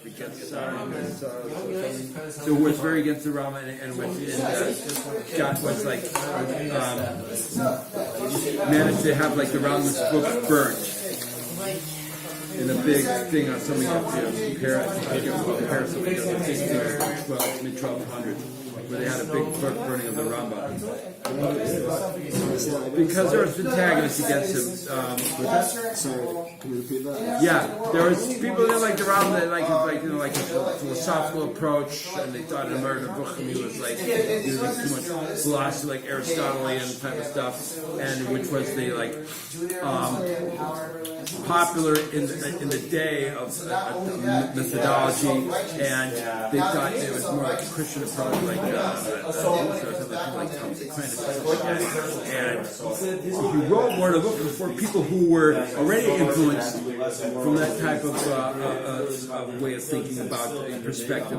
against so it was very against the Rama, and John was like managed to have like the Rama's book burnt in a big thing on something up to compare something to the big thing mid-1200s, where they had a big book burning of the Rambam. Because there was antagonists against him. So, can you repeat that? Yeah, there was people that like the Rambam that like a philosophical approach, and they thought in American Bukhim he was like using too much philosophy, like Aristotelian type of stuff, and which was the popular in the day of methodology, and they thought it was more like a Christian approach, like and he wrote more to look for people who were already influenced from that type of way of thinking about perspective,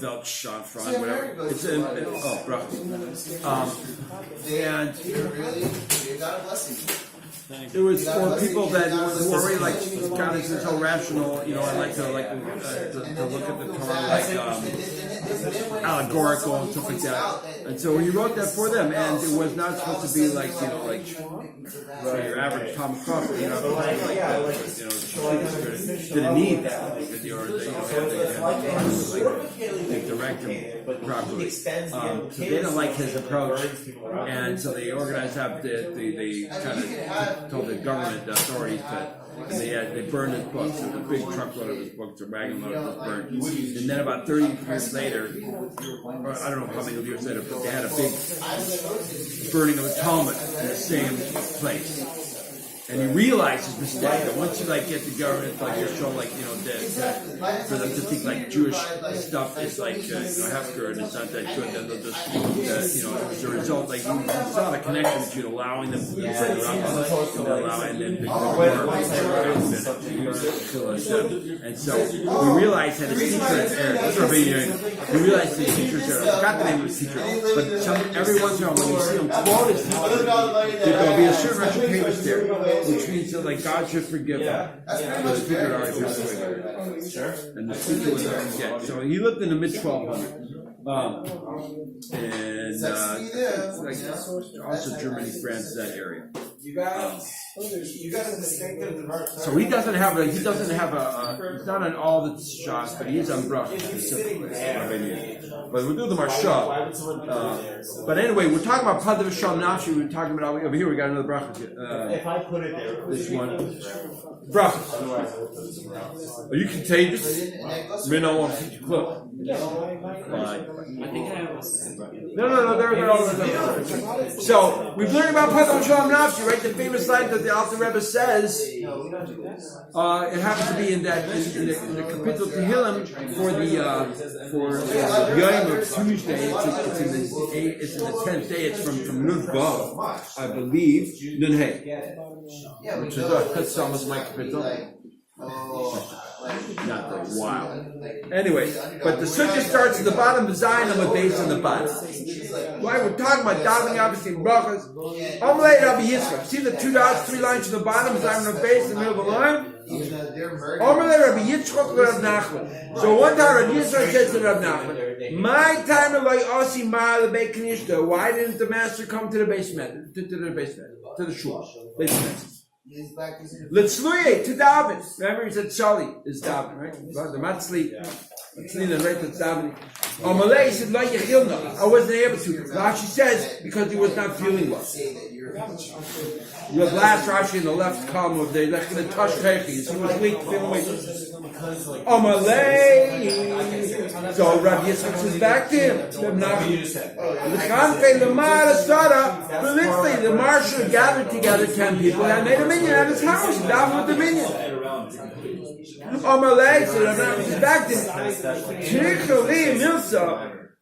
Welch, Frank, whatever. It's and it was for people that were already like kind of so rational, and like to look at the Torah like allegorical and stuff like that. And so he wrote that for them, and it was not supposed to be like your average Tom Crawford, didn't need that because they direct him properly. So they didn't like his approach, and so they organized they kind of told the government authorities and they burned his books, and a big truckload of his books, a wagon load was burned. And then about 30 years later, or I don't know how many years later, but they had a big burning of a Talmud in the same place. And he realized his mistake. That once you get the government to show for them to think like Jewish stuff is hefker and it's not that good, then they'll just as a result, he saw the connection between allowing them to use the and so we realized that his teacher we realized his teachers I forgot the name of his teacher, but every once in a while when you see him quote his teacher, there'll be a certain retribution there, which means that God should forgive him. The speaker already passed away. And the speaker was already dead. So he lived in the mid-1200s. And also Germany, France, that area. So he doesn't have he's not on all the shots, but he's on Brach specifically. But we'll do the Marsha. But anyway, we're talking about Padav Shal Nafshi. We're talking about over here. We got another Brach. If I put it there, this one. Brach. Are you contagious? May not want to see you clip. No. They're all. So we've learned about Padav Shal Nafshi, right? The famous line that the Alter Rebbe says. It happens to be in the Kapitel Tehillim for Yom of Tuesday. It's in the 10th day. It's from Nun Vav, I believe. Nun Hey, which is that's almost my Kapitel. Not that wild. Anyway, but the sukkah starts at the bottom, the Zion on the base on the bottom. Why we're talking about davening, obviously brachas. Omelay Rabbi Yitzchak. See the 2 dots, 3 lines from the bottom, Zion on the base, in the middle of the line. Omelay Rabbi Yitzchak Rabbi Nachman. So one time Rabbi Yitzchak says to Rabbi Nachman, "My time of like Asi Ma'al Beit Kanishta. Why didn't the master come to the basement, to the shul, basement?" Litzluye to daven. Remember, he said Shali is daven, right? The matzli, right? That's davening. Malay said Lo Yechilna. I wasn't able to. Rashi says because he was not feeling well. The last Rashi in the left column of the Lechina Tosh Teichis. He was weak, feeling weak. Malay. So Rabbi Yitzchak says back to him. The marshal gathered together 10 people and made a minyan at his house. Down with the minyan. Malay said Rabbi says back to him.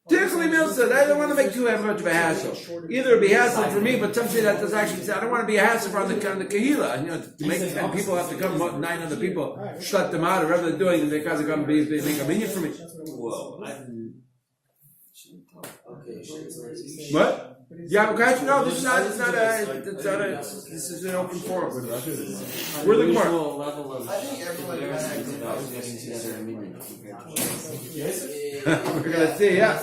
Tichli Milsa, I don't want to make too much of a hassle. Either it'll be a hassle for me, but some say that does actually say I don't want to be a hassle on the Kahila. To make 10 people have to come, 9 other people, shut them out, or whatever they're doing, and they gotta come they make a minion for me. Whoa. What? Yeah, okay. No, this is not. This is an open forum. We're the Gemara. I think everyone getting together and meeting. We're going to see, yeah.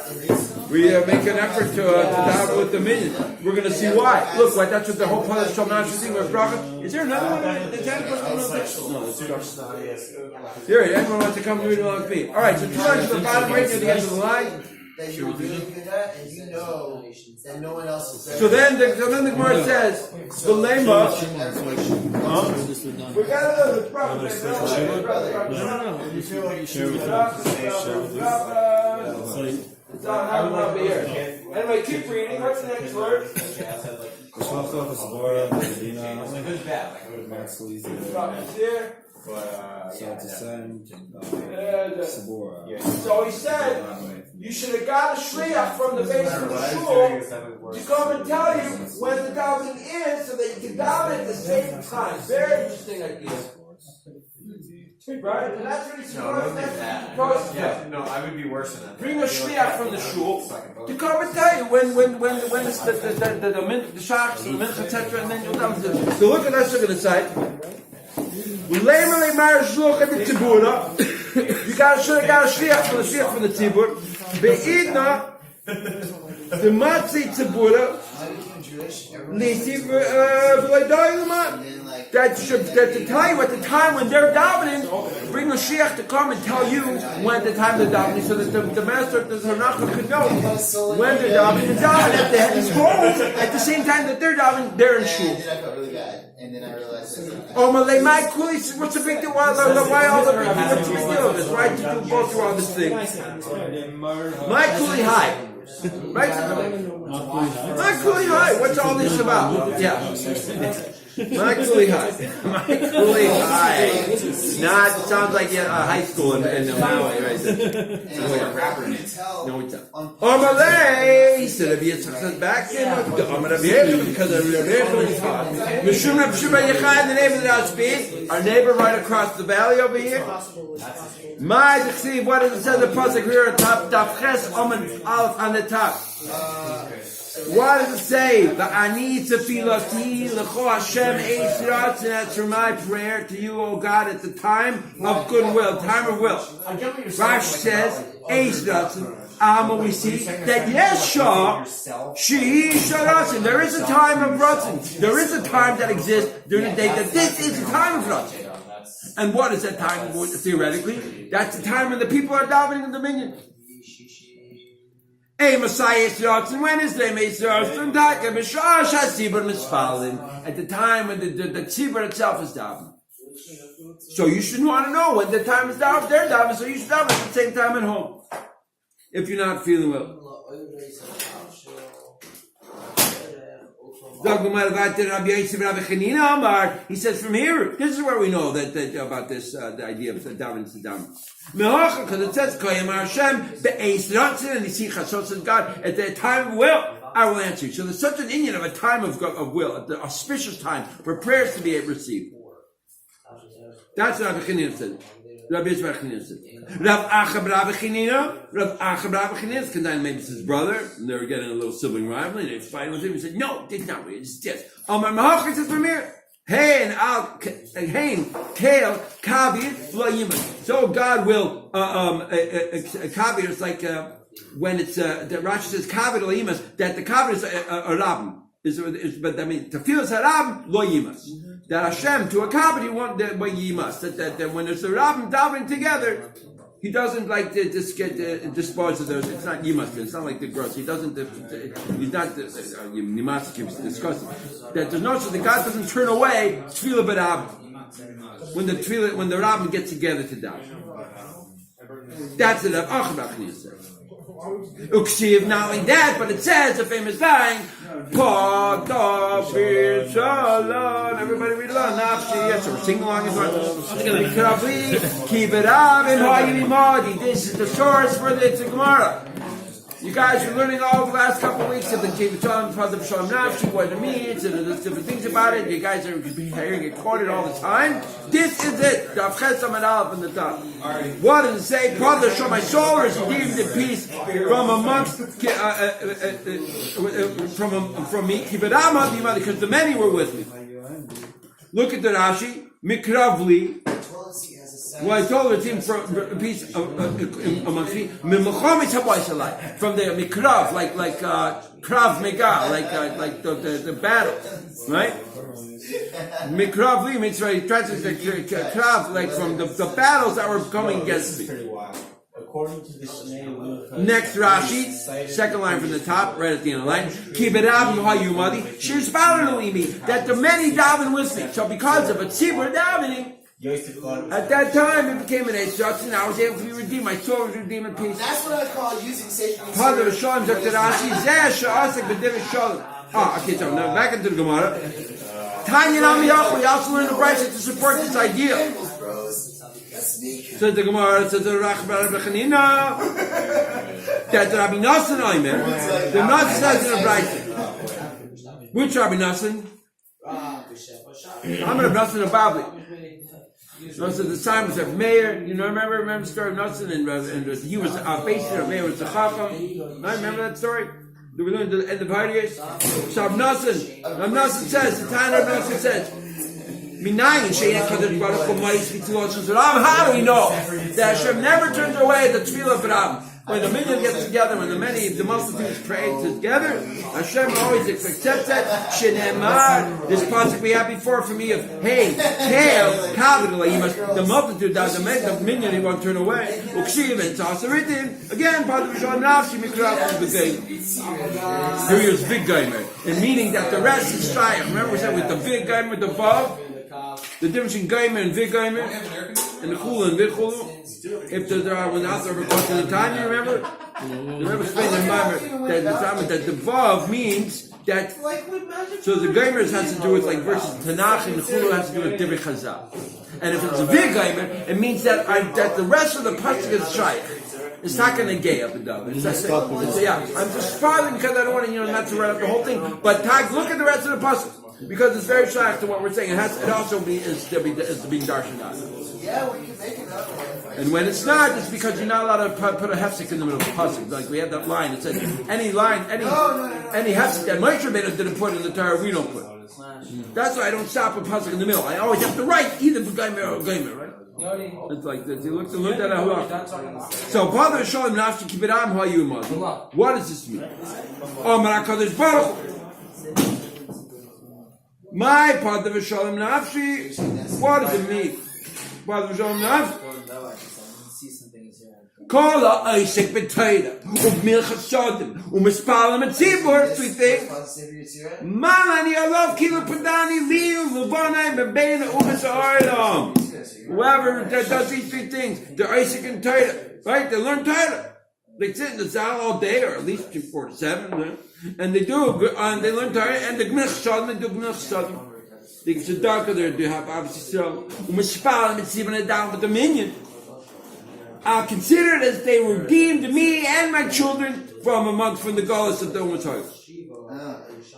We make an effort to daven with the minion. We're going to see why. Look, like that's what the whole part of the Nafshi thing was brought. Is there another one? Is that no, it's just. Here, anyone wants to come read along with me? All right, so 2 lines at the bottom, right near the end of the line. That you're really good at, and you know that no one else is there. So then the Gemara says, the lema. We got another problem. Anyway, keep reading. What's the next word? So he said, you should have got a shliach from the base of the shul to come and tell you when the davening is, so that you can daven at the same time. Very interesting idea. Right? And that's what he's supposed to do. No, I would be worse than that. Bring a shliach from the shul to come and tell you when it's the shachs, the minch, etc. And then you'll daven. So look at us, look at the side. You should have got a shliach from the tzibur. Be'idna, the matzi tzibura, that to tell you at the time when they're davening, bring a shliach to come and tell you when the time they're davening, so that the master, the Hanacha, could know when they're davening. And davening at the home at the same time that they're davening, they're in shul. And then I felt really bad, and then I realized that. Oh, Malay, my kuli, what's the big deal? Why all the what's the big deal of this? Why did you go through all this thing? My kuli high. Right? My kuli high. What's all this about? Yeah. My kuli high. My kuli high. Nah, it sounds like high school in Maui, right there. No, it's not. Oh, Malay, he said, Rabbi Yitzchak says back in. Because of Rabbi Yitzchak, the name of the speed. Our neighbor right across the valley over here. My Dechsiv, what does it say? The pasuk here on top, Dafches Omen Aleph on the top. What does it say? Va'ani tefilati l'cho Hashem eish ratzon. That's for my prayer to you, O God, at the time of goodwill, time of will. Rashi says eish ratzon. We see that Yeshua, she sharatzon. There is a time of ratzon. There is a time that exists during the day that this is a time of ratzon. And what is that time, theoretically? That's the time when the people are davening in the minyan. Hey, Messiah Yisrael, when is they made Yisrael? At the time when the tzibur itself is davening. So you should want to know when the time is davening, they're davening, so you should daven at the same time at home. If you're not feeling well. He says from here, this is where we know that about this the idea of davening to daven. Because it says and you see says God at the time of will I will answer you. So there's such an Indian of a time of will, the auspicious time for prayers to be received. That's what Rabbi Chanina said. Rabbi Chanina said. Rav Achab Rabbi Chanina is considered maybe it's his brother, and they're getting a little sibling rivalry, and they're fighting with him. He said, no, it's not me, it's this. My Mahachar says from here. Hein, Kale, Kabir, V'layimah. So God will, Kabir is like, when it's, the Rashi says Kabir V'layimah, that the Kabir is a Rabbi. But I mean, to feel it's a Rabbi, Lo Yimas. That Hashem, to a Kabir, you want that way Yimas. That when there's a Rabbi davening together, he doesn't like to just get dispose of those. It's not Yimas. It's not like the gross. He doesn't. He's not. Yimas keeps discussing that there's no. So the God doesn't turn away tefillah b'rab when the rabbin gets together to daven. That's it. Achbach says. Uksiv, not only that, but it says the famous line. Bishalom. Everybody read along. Nafshi. Yes, so we're singing along as well. Keep it up in Hayimadi. This is the source for the Gemara. You guys are learning all the last couple of weeks of the Bishalom, the Bishalom Nafshi, what it means, and there's different things about it. You guys are hearing it quoted all the time. This is it. The Avchesam and Aleph in the top. What does it say? Brother, show my soul is redeemed in peace from amongst from me. Because the many were with me. Look at the Rashi. Mikravli. Well, I told her it's even for a piece amongst me. From the mikrav, like krav mega, like the battle, right? Mikrav li means right. Translates krav, like from the battles that were coming against me. According to this Next Rashi, second line from the top, right at the end of the line. That the many daven with me. So because of a tzibur davening, at that time it became an Eish, and I was able to be redeemed. My soul was redeemed in peace. That's what I call using sacred. Father of Shalom, Dr. Rashi, Zeh Sha'asek B'Divrei Shalom. Okay, so now back into the Gemara. Tanya Namiyach, we also learn the Brisa to support this idea. Says the Gemara, says the Rabbi Chanina, that Rabbi Nassan Ayman, the Nassan says in the Brisa. Which Rabbi Nassan? I'm Rabbi Nassan of Babli. Nassan, the Simons of Meir. You know, remember the story of Nassan, and he was based in Meir was the Chacham. I remember that story. Do we learn at the end of Hadiyas? So Rabbi Nassan says, the time Rabbi Nassan says, how do we know that Hashem never turns away the tefillah of Rabbi? When the minyan gets together, when the multitudes pray together, Hashem always accepts that. This pasuk we had before for me of hey, the multitude does the minyan he won't turn away. It's also written again. Nafshi Here he was big gaimer, and meaning that the rest is shy. Remember we said with the big gaimer, the vav. The difference in gaimer and vig gaimer, and the chulu and vig chulu. If there are without the record in the Tanya, remember explaining that the vav means that. So the gaimers has to do with like verses Tanakh, and the chulu has to do with divrei chazal. And if it's a vig gaimer, it means that the rest of the pasuk is shaykh. It's not going to gay up and down. I'm just smiling because I don't want to, not to write up the whole thing. But look at the rest of the pasuk. Because it's very shy to what we're saying. It also is being darshan out. Yeah, we can make it up. And when it's not, it's because you're not allowed to put a hefsek in the middle of the pasuk. Like we had that line that said any hefsek that Moshe Rabbeinu didn't put in the Torah, we don't put. That's why I don't stop a pasuk in the middle. I always have to write either Gaimer or Gaimer, right? It's like this. You look at that. So, Father Shalom Nafshi Kibiram Hayumad. What does this mean? My Father Bishalom Nafshi. What does it mean? Father Bishalom Nafshi. Call a Isaac Betaida, Milchas Shodim, Mispalim and Tzibur, three things. Malani Alav Kilo Padani Liu, Lubanai, Bebena, Umas Oilam. Whoever does these three things, they're Isaac and Taida, right? They learn Taida. They sit in the Zal all day, or at least 4 to 7, and they learn Taida, and the Gmilchas Shodim, they do Gmilchas Shodim. They get darker there, they have obviously so. Mispalim and Tzibur down with the minion. I'll consider it as they redeemed me and my children from the galus of the Umas Hoyle.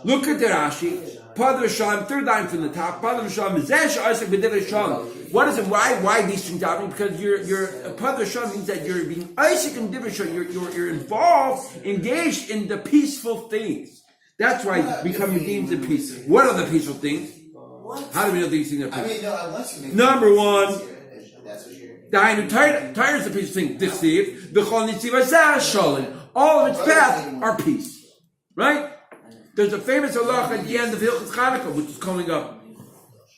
Look at the Rashi. Padre Shalom, third line from the top. Padre Shalom is what is it? Why these things happening? Because you're Padre Shalom means that you're being Isaac and Divrei Shalom. You're involved, engaged in the peaceful things. That's why you become redeemed in peace. What are the peaceful things? How do we know these things are peaceful? Number one. Tire is a piece of thing. All of its paths are peace. Right? There's a famous halach at the end of Hilchos Chanukah, which is coming up.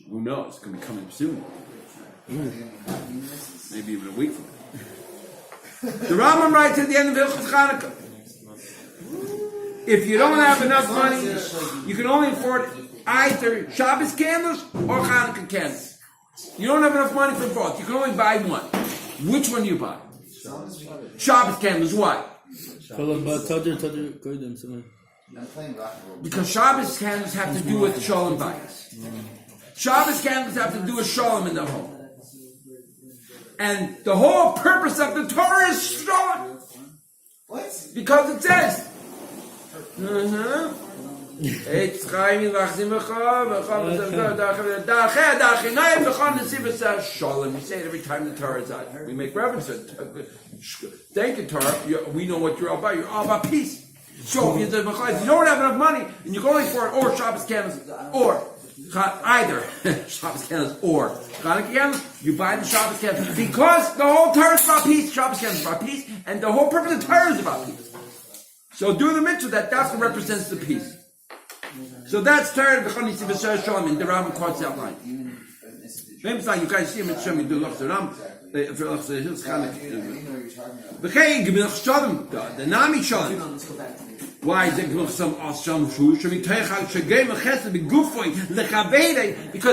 Who knows? It's going to be coming soon. Maybe even a week from now. The Rambam writes at the end of Hilchos Chanukah, if you don't have enough money, you can only afford either Shabbos candles or Chanukah candles. You don't have enough money for both. You can only buy one. Which one do you buy? Shabbos candles. Why? Because Shabbos candles have to do with Shalom Bayis. Shabbos candles have to do with Shalom in the home. And the whole purpose of the Torah is Shalom. What? Because it says, we say it every time the Torah is out. We make reference to it. Thank you, Torah. We know what you're all about. You're all about peace. So if you don't have enough money and you can only afford or Shabbos candles or either Shabbos candles or Hanukkah candles, you buy the Shabbos candles because the whole Torah is about peace. Shabbos candles is about peace, and the whole purpose of Torah is about peace. So do the mitzvah that represents the peace. So that's Torah v'chonisi v'sher in the Rabbi quotes that line. Famous line, you guys see him in Shem, you do Lachzer Ram, for Lachzer Hills Chanukah. The Nami Shalom. Why is it some awesome food? Because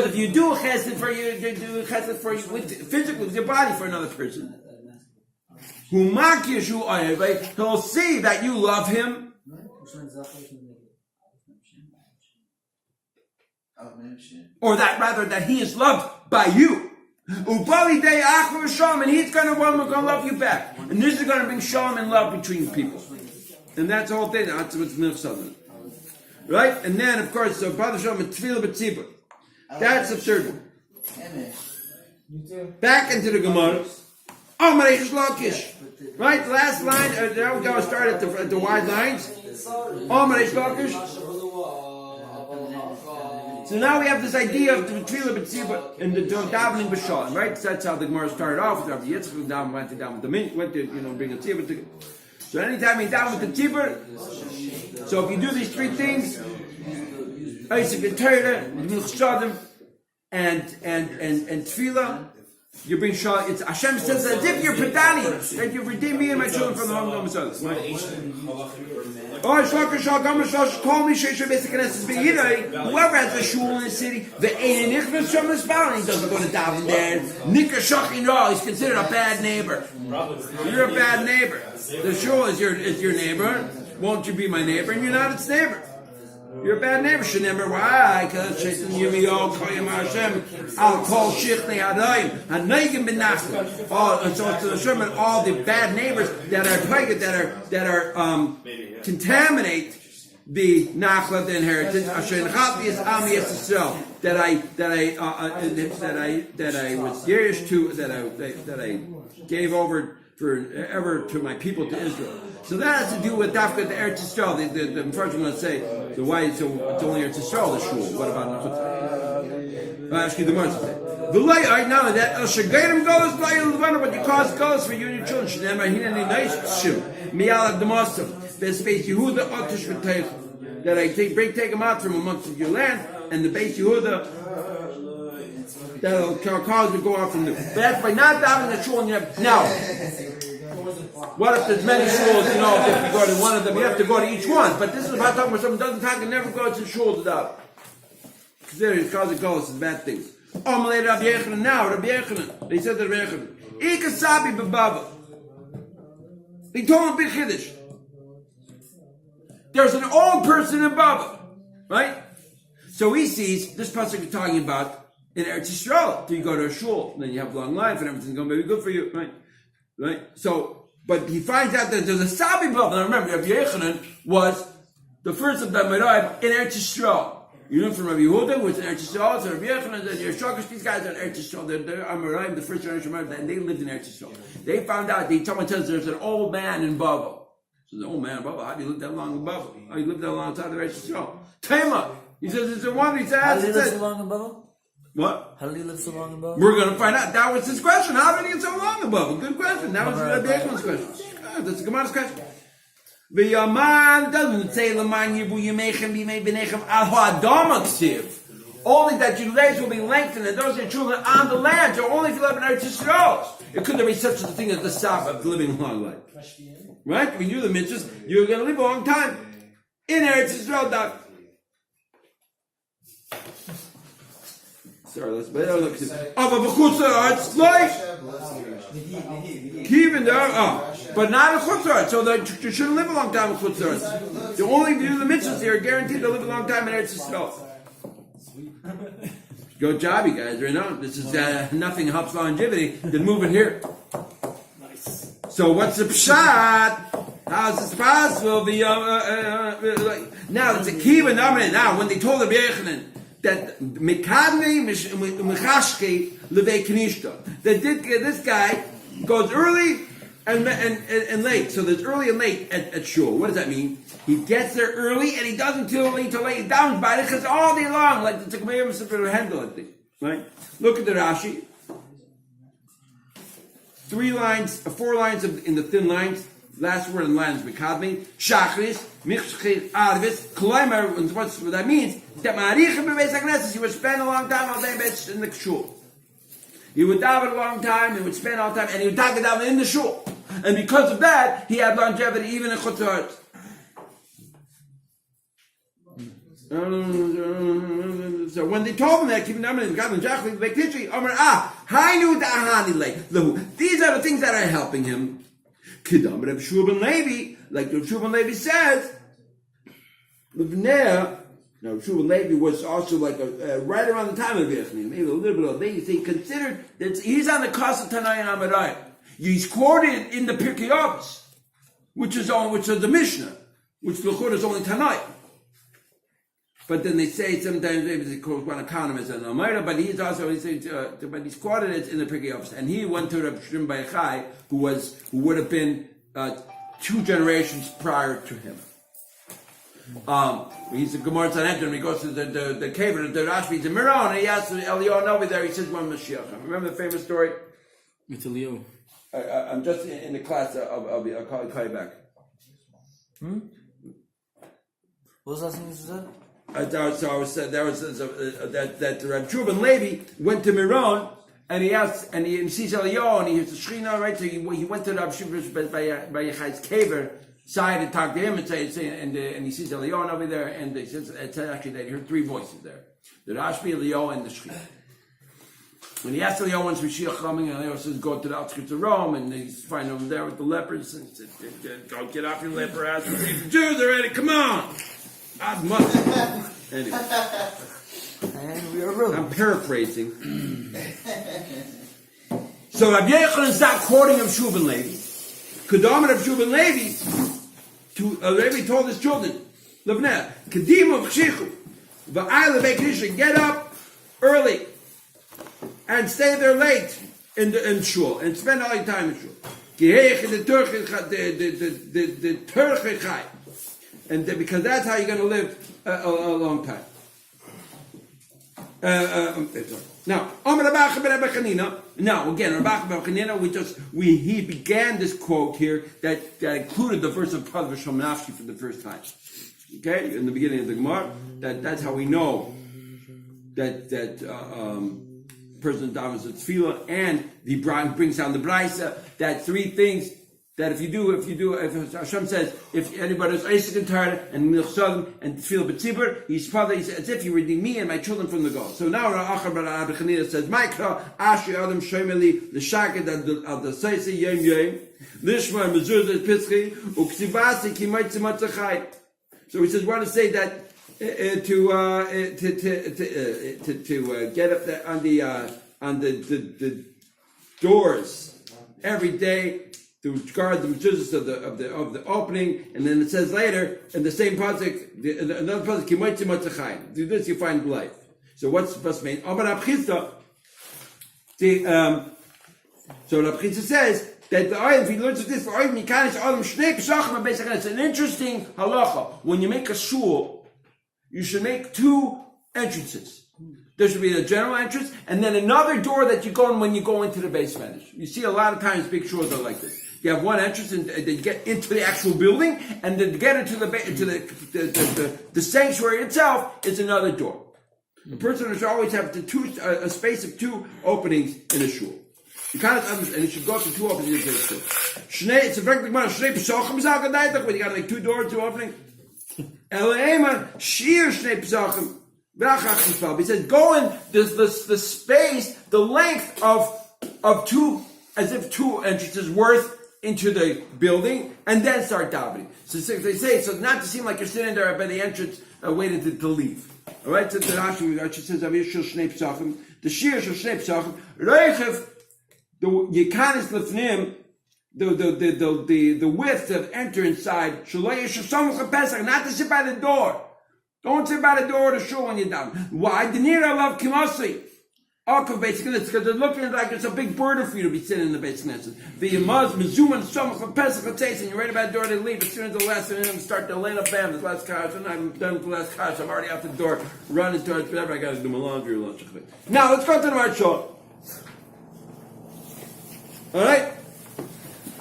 if you do a chesed for you do a chesed for you physically with your body for another person, he'll see that you love him. Or that he is loved by you. And he's going to love you back. And this is going to bring shalom and love between people. And that's the whole thing. That's what's milchsadim. Right? And then, of course, Brother Shalom and Tefillah B'tzibur. That's the third one. Back into the Gemara. Amarei Shlokish. Right? The last line. Now we're going to start at the wide lines. Amarei Shlokish. So now we have this idea of the Tefillah B'tzibur and the davening Bishalom. Right? So that's how the Gemara started off. Rabbi Yitzchak went to bring a tzibur together. So anytime you down with the tzibur, so if you do these three things, Isaac Torah, Milchshadim, and Tefillah, you bring Shah. It's Hashem says as if you're Padani, that you redeem me and my children from the home of themselves. Whoever has a shul in the city, the he doesn't go to daven there. He's considered a bad neighbor. You're a bad neighbor. The shul is your neighbor. Won't you be my neighbor? And you're not its neighbor. You're a bad neighbor. Shenemer, why? Because Shaitan Yirmiyahu Koyim Hashem Al Kol Shichni Hadayim Hanayim Ben Nachla. So to the Sherman, all the bad neighbors that are contaminate the Nachla, the inheritance. Asher Nechati is Ami Yisrael that I was years to that I gave over forever to my people, to Israel. So that has to do with Dafka, the Eretz Yisrael. The first one, let's say, so why? So it's only Eretz Yisrael, the shul. What about Nachut? Actually, the Gemara says the light. Right now that Shagayim goes by what you cause goes for you and your children. Shneimar hineni Naiditch miyal Damaskim. There's Beis Yehuda Otish v'Teich that I take them out from amongst your land, and the Beis Yehuda that'll cause you to go out from there. But that's by not having a shul. Now, what if there's many shuls? If you go to one of them, you have to go to each one. But this is about talking about someone doesn't talk and never goes to shul to daven. Consider it causes goes is bad things. Amalei Rabbi Yechanan now, Rabbi Yechanan. They said to Rabbi Yechanan, Ikasabi b'Bava. They told him big chiddush. There's an old person in Bava, right? So he sees this pasuk you're talking about in Eretz Yisrael. So you go to a shul, and then you have a long life, and everything's going to be good for you, right? Right? So, but he finds out that there's a Sabi Bava. Now remember, Rabbi Yechanan was the first of the Merayim in Eretz Yisrael. You know from Rabbi Yehuda, who was in Eretz Yisrael, so Rabbi Yechanan and Yeshokish, these guys are in Eretz Yisrael. They're Amoraim, the first generation of Amoraim, and they lived in Eretz Yisrael. They found out, someone tells there's an old man in Bava. So the old man in Bava, how do you live that long in Bava? How do you live that long outside of Eretz Yisrael? Tema! He says, it's a one, he says, how did he live so long in Bava? What? How did he live so long in Bava? We're going to find out. That was his question. How did he get so long in Bava? Good question. That was Rabbi Yechaman's question. That's a Gemara's question. The Yaman doesn't say Laman Yibu Yemechem Bimei Benechem Al Ha'adam Aksiv. Only that your legs will be lengthened and those are your children on the land. So only if you live in Eretz Yisrael. It couldn't be such a thing as the Sabbath of living a long life. Right? When you do the mitzvahs, you're going to live a long time in Eretz Yisrael. Sorry, let's look. But not a chutzar, so that you shouldn't live a long time in chutzar. The only if you do the mitzvahs, you're guaranteed to live a long time in Eretz Yisrael. Good job, you guys. Right now, this is nothing helps longevity than moving here. Nice. So what's the pshat? How is this possible? Now it's a kiva nominate. Now, when they told Rabbi Yechanan that Mikadne Mechashke Levei Kanishta, that this guy goes early and late. So there's early and late at shul. What does that mean? He gets there early and he doesn't till late down by it because all day long, like the Tzakmayim to handle it. Right? Look at the Rashi. 4 lines in the thin lines. Last word in lines, Mikadmi, Shachris, Michshir, Arvis, Kolaimer, and what that means, that Ma'arichim Bebeis HaKnesses, he would spend a long time all day in the shul. He would daven a long time, he would spend all the time, and he would talk it down in the shul. And because of that, he had longevity even in Chutz Haaretz. So when they told him that, keeping them in God and Jachli, they teach Amar Hainu Da'ahani Le. These are the things that are helping him. Kidam Reb Shua ben Levi, like Reb Shua ben Levi says, Now Reb Shua ben Levi was also like right around the time of Yechmin, maybe a little bit of late. He considered that he's on the cost of Tanai and Amarai. He's quoted in the Pirkei Avos, which is the Mishnah, which the Chur is only Tanai. But then they say sometimes maybe they quote one economist and Amira, but he's but he's quoted it in the Pirkei Avos, and he went to Reb Shimon bar Yochai, who would have been 2 generations prior to him. He's a Gemara Sanhedrin. He goes to the cave of the Rashbi to Miron, and he asks Eliyahu over there. He says, "One Mashiach." Remember the famous story? With Eliyahu. I'm just in the class. I'll call you back. What was that thing you said? That Reb Shua ben Levi went to Miron and he asked, and he sees Eliyahu and he hears the Shechina, right? So he went to Reb Shimon bar Yochai's caver side and talked to him and he sees Eliyahu over there, and he says it said actually that he heard 3 voices there: the Rashbi, Eliyahu, and the Shechina. When he asked Eliyahu when's Mashiach coming, and Eliyahu says go to the outskirts of Rome, and he's finding over there with the lepers, and he said, "Go get off your leper ass, the Jews are ready, come on." Anyway, And we are real. I'm paraphrasing. So Rabbi Yochanan stopped quoting Reb Shua ben Levi. Kedam Reb Shua ben Levi, Levi told his children, "Levneh, Kedimu v'chichu, v'ayla v'ekrisha, get up early and stay there late in shul and spend all your time in shul. Geheich the Turchechai." And because that's how you're going to live a long time. Now, again, Rabbi ben Chanina, he began this quote here that included the verse of Bishalom Nafshi for the first time. Okay, in the beginning of the Gemara, that's how we know that person davens the tefillah, and the brings down the brisa that 3 things. That if Hashem says, if anybody is Isaac and Tara and Milchshadim and Tefillah B'tzibur, he's father, he says, as if you redeem me and my children from the goal. So now Rabbi Chanina says, Maikra, Ashi Adam Shemeli, L'Shaked al the Seisi Yom Yom, Lishma Mezuzah Pitzchi, Uksivasi Kimaytzi Matzachai. So he says, want to say that to get up there on the doors every day, to guard the mezuzahs of the opening, and then it says later in the same pasuk, another pasuk, Kimaytzi Matzachai. Do this, you find life. So what's supposed to mean? So Rab Chizda says that if he learns this, it's an interesting halacha. When you make a shul, you should make 2 entrances. There should be a general entrance, and then another door that you go in when you go into the base medrash. You see a lot of times big shuls are like this. You have one entrance, and they get into the actual building, and then to get into the sanctuary itself is another door. A person should always have a space of 2 openings in a shul. You can't understand, and you should go to 2 openings in a shul. It's a very good man. When you got to make 2 doors, 2 openings. He says, go in the space, the length of 2, as if 2 entrances worth into the building, and then start davening. So they say, so not to seem like you're sitting there by the entrance waiting to leave. All right, so the Rashi says, the shir shel shnei pesachim, reichev, the yikanis lefnim, the width of enter inside, not to sit by the door. Don't sit by the door of the shul when you're down. Why? The nira love kimasi. Akav Beis Knesset, because they're looking like it's a big burden for you to be sitting in the Beis Knesset. The Yamaz, Mezuman, Shomach, and Pesach, and Tzais, and you're right about the door to leave. As soon as the last one start to line up, bam, the last Kash, and I'm done with the last Kash, I'm already out the door, running towards whatever, I got to do my laundry or lunch. Now, let's go to the Marshal. Alright?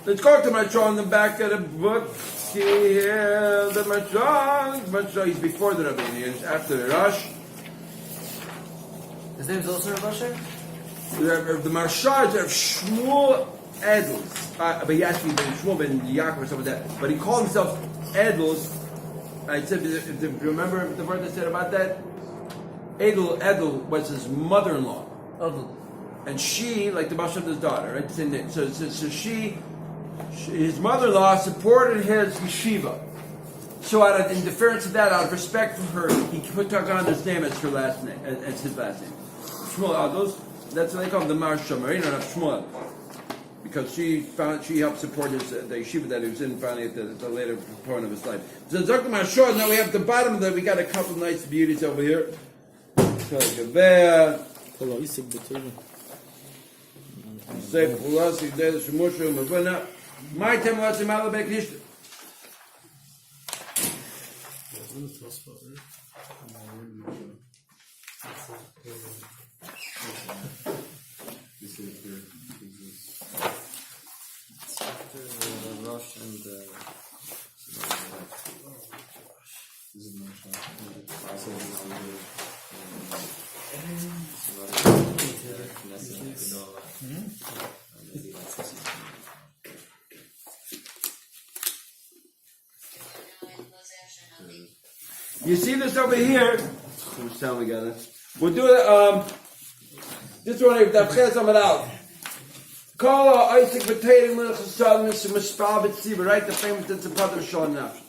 Let's go to Marshal in the back of the book. Here, the Marshal, he's before the Rabbi, he's after the Rosh. His name is also Rabbi? The Marshal is Shmuel Edels. But he actually been Shmuel ben Yaakov or something like that. But he called himself Edels. I said, do you remember the word I said about that? Edel was his mother-in-law. Edel. And she, like the Bashab's daughter, right? So she, his mother-in-law supported his yeshiva. So in deference to that, out of respect for her, he took on his name as her last name, as his last name. Shmuel, that's what they call him, the Marshal, Marina of Shmuel. Because she helped support his, the yeshiva that he was in finally at the later point of his life. So Dr. Marshal, now we have the bottom of that, we got a couple of nice beauties over here. My temple is You see this over here? How much time we got? We'll do it. This one, if that says something out. Call Isaac Potato Little Chasadim Mr. Mispal B'Tziva, right? The famous that's a brother of Shalom Nafshi.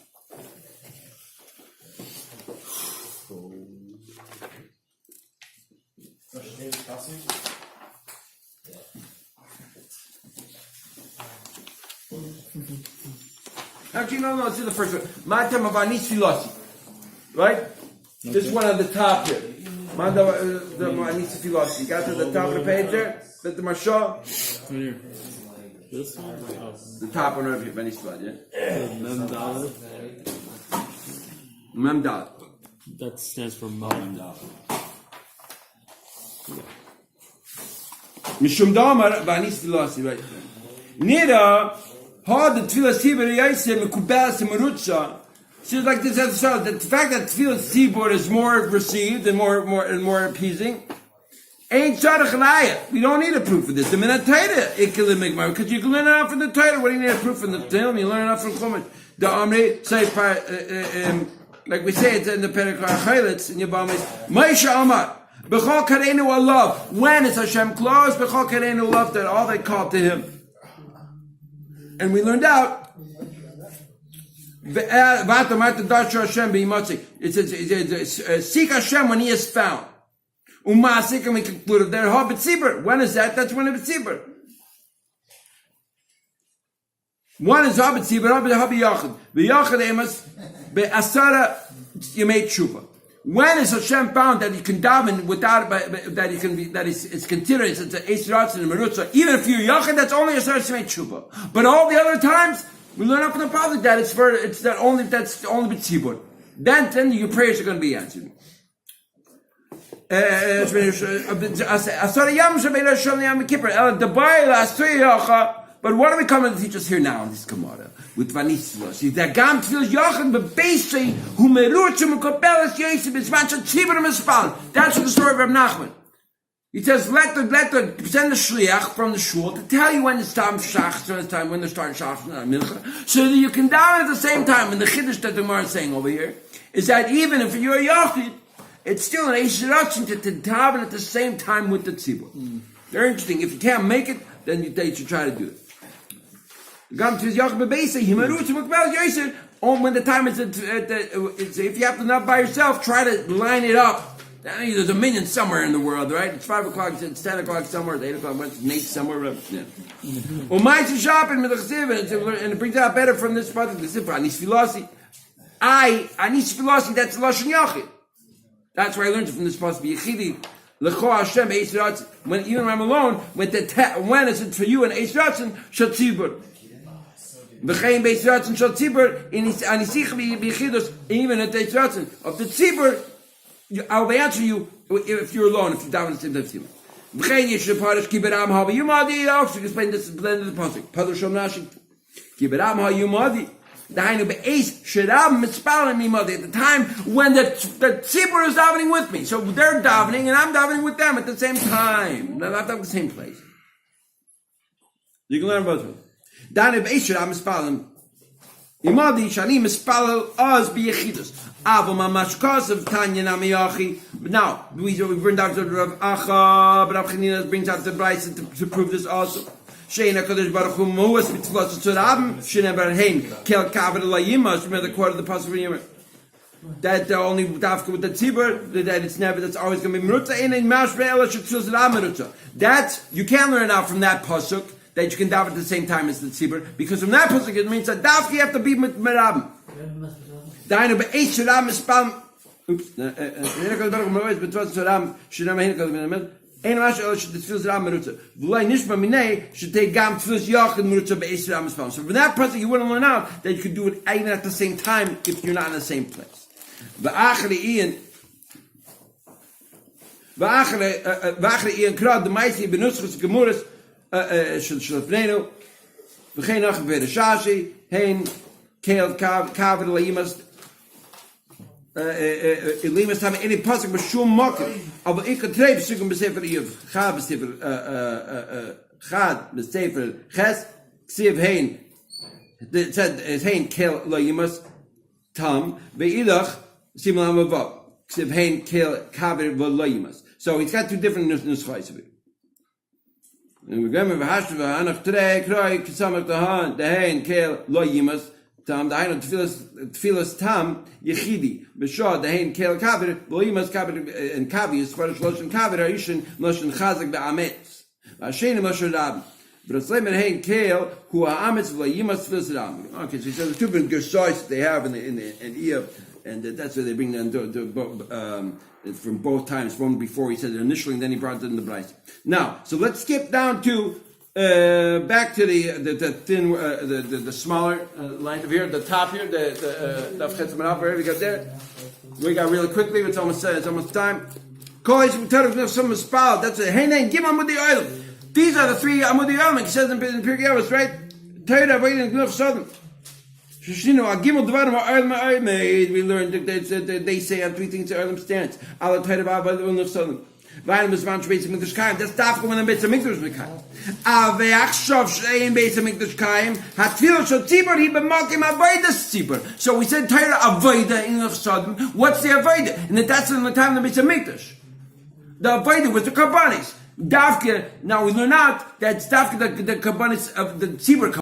Actually, no, let's do the first one. Matam of Anis Filasi. Right? Okay. This one on the top here. The Anis Filasi. You got to the top of the page there? That's the Marshal? Here. This one? Oh. The top one over here, Anis Filasi, yeah? Mem Dalet. Mem Dalet. That stands for Mem Dalet. Mishum Damar Anis Filasi, right? Nira. Hard the tefillah tzibur yaisem mekubelas merutza. So like this has shown that the fact that tefillah tzibur is more received and more appeasing. Ain't tzarich raya. We don't need a proof for this. The minute Torah ikkelim migmar because you can learn enough from the Torah. What do you need a proof from the Torah? You learn enough from Chumash. The Amri say like we say it's in the Perikar Chaylitz in Yabamis. Moshe Amar b'chol kareinu alav. When is Hashem close? B'chol kareinu alav that all they call to Him. And we learned out. It says, seek Hashem when He is found. And we concluded there, when is that? That's when it's Tzibur. One is Habit Tzibur, Habit Yachid. V'Yachid Emas, Be'asara Yemei Tshuva. When is Hashem found that you can daven without, that it's considered, it's an Eisratz and a Merutza, even if you're Yachid, that's only a Sarah Shemei Tshuva. But all the other times, we learn up from the Prophet that that's only B'tzibur. Then your prayers are going to be answered. But what are we coming to teach us here now in this Gemara? With Vanisla. See, that Gam Tfil Yochad, but basically, who Merutzu Mekopelas Yesib is Mancha Tzibur Mispal. That's what the story of Reb Nachman. He says, let the send the shliach from the shul to tell you when it's time shach, when they're starting shach, so that you can daven at the same time. And the chiddush that the Gemara is saying over here is that even if you're a Yochid, it's still an Eishirachin to daven at the same time with the tzibur. Very interesting. If you can't make it, then you should try to do it. When the time is, if you have to not by yourself, try to line it up. There's a million somewhere in the world, right? It's 5 o'clock, it's 10 o'clock somewhere, it's 8 o'clock, it's 8 somewhere. Yeah. And it brings out better from this part of the Sifra. Anis Filasi, that's Lashon Yachid. That's where I learned it from this supposed to be Yechidi. L'cho Hashem Eis Ratzin. When even when I'm alone, when is it for you an Eis Ratzin shel tzibur? V'chein Eis Ratzin shel tzibur anisich b'yichidus. Even at Eis Ratzin of the tzibur, I'll be answering you if you're alone. If you daven the same time tzibur. V'chein Yisrael Parish Kiberam HaYumadi. I also explain this at the end of the pasuk. Padar Shom Nashi Kiberam HaYumadi. At the time when the tzibur is davening with me. So they're davening and I'm davening with them at the same time. They're not at the same place. You can learn about it. Now, we bring down to Rav Acha, but Rav Chanina brings out the Bryce to prove this also. Sheina Kadosh Baruch Hu Moas Mitzvot Tzurabim Sheina Barhein Kel Kavod Layimas. Remember the quote of the pasuk that the only dafka with the tzibur, that it's never, that's always going to be merutza in mashre ela shetzuz merutza. That you can learn out from that pasuk that you can daven at the same time as the tzibur, because from that pasuk it means that dafka you have to be with merabim. Dainu be'eish shuram mispam. Oops. Sheina Kadosh Baruch Hu Moas Mitzvot Tzurabim Sheina Barhein Kel Kavod Layimas. Ein mash el should tefillas ram merutza. V'lay nishma minei should take gam tefillas yachid merutza be'eis ram mispam. So from that person you wouldn't learn out that you could do it even at the same time if you're not in the same place. V'achre Ian krad the ma'isi benutzchus gemuris shlefnenu v'chein ach v'reshashi hein keil kavod layimas. Elimas have any pasuk but shum mocker of ikatreib sugum besefer yev chad besefer ches ksiv hein. It said hein kel layimas tam ve'ilach simulam avav ksiv hein kel kaver v'layimas. So he's got two different nuschais of it. And we remember v'hashva anach trei kroi kisamach dahan dehein kel layimas. Tam the Hainu Tfilas Tam Yechidi B'Shah Dehein Kel Kaver V'Limas Kaver and Kavi as far as Loshen Kaver Aishin Loshen Chazak Be'Ametz V'Ashenim Loshen Rabbi V'Rasleim Dehein Kel Hu Ha'ametz V'Limas Tfilas Rabbi. Okay, so he says the two different gersais they have in Iyah, and that's where they bring them from both times. One before he said it initially, and then he brought it in the Bryce. Now, so let's skip down to. Back to the thin, the smaller line of here, the top here, the Daf Chetzman wherever we got there. We got really quickly. It's almost time. That's a hey name. Give Amudi Oil. These are the three Amudi Oil. He says in Pirkei Avos, right? Torah waiting to Sodom. We learned that they say on three things that Olam stands. Allah Torah V'Av Sodom. That's dafka when the Beis Hamikdash mekayim. Aveachshav she'ein Beis Hamikdash kayim. Hatfilah shel tzibur he b'malkim avodas tzibur. So we said Torah avoda in Sodom. What's the avoda? And that's in the time of the Beis Hamikdash. The avoda was the karbanis. Dafka. Now we learn out that dafka the karbanis of the tzibur.